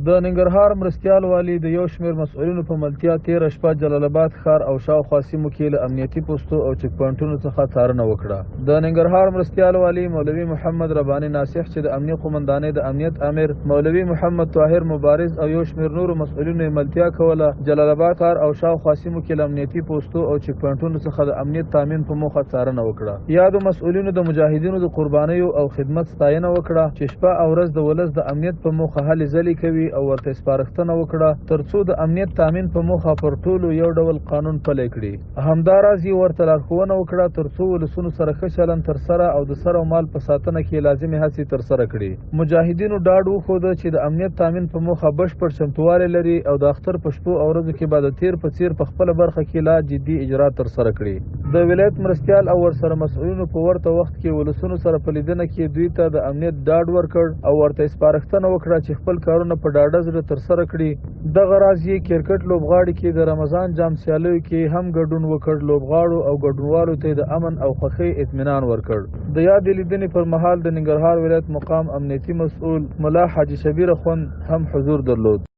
د ننګرهار مرستیال والي د یو شمېر مسؤلینو په ملتیا تېره شپه جلال آباد ښار او شاوخوا سیمو کې له امنیتي پوستو او چک پوینټونو څخه څارنه وکړه. د ننګرهار مرستیال والي مولوي محمد رباني ناصح چې د امنیه قومندانۍ د امنیت امیر مولوي محمد طاهر مبارز او یو شمېر نورو مسؤلینو ملتیا کوله جلال آباد ښار او شاوخوا سیمو کې له امنیتي پوستو او چک پوینټونو څخه د امنیت تامین په موخه څارنه وکړه. یادو مسؤلینو د مجاهدینو د قربانیو او خدمت ستاینه وکړه چې شپه او ورځ د ولس د امنیت په موخه هلې ځلې کوي او ورته سپارښتنه وکړه ترڅو د امنیت تامین په موخه پر ټولو یو ډول قانون پلی کړي. همداراز یې ورته لارښوونه وکړه ترڅو ولسونو سره ښه چلند ترسره او د سر او مال په ساتنه کې لازمې هڅې ترسره کړي. مجاهدینو ډاډ وښوده چې د امنیت تامین په موخه بشپړ چمتووالی لري او د اختر په شپو او ورځو کې به د تیر په څیر په خپله برخه کې لا جدي اجرات ترسره کړي. د ولایت مرستیال او ورسره مسؤلینو په ورته وخت کې ولسونو سره په لیدنه کې دوی ته د امنیت ډاډ ورکړ او ورته سپارښتنه وکړه چې خپل کارونه په ډاډه زړه ترسره کړي. دغه راز یې کرکټ لوبغاړي کې د رمضان جام سیالیو کې هم ګډون وکړ. لوبغاړو او ګډونوالو ته د امن او خوښۍ اطمینان ورکړ. د یادې لیدنې پر مهال د ننګرهار ولایت مقام امنیتي مسؤل ملا حاجي شبیر اخوند هم حضور درلود.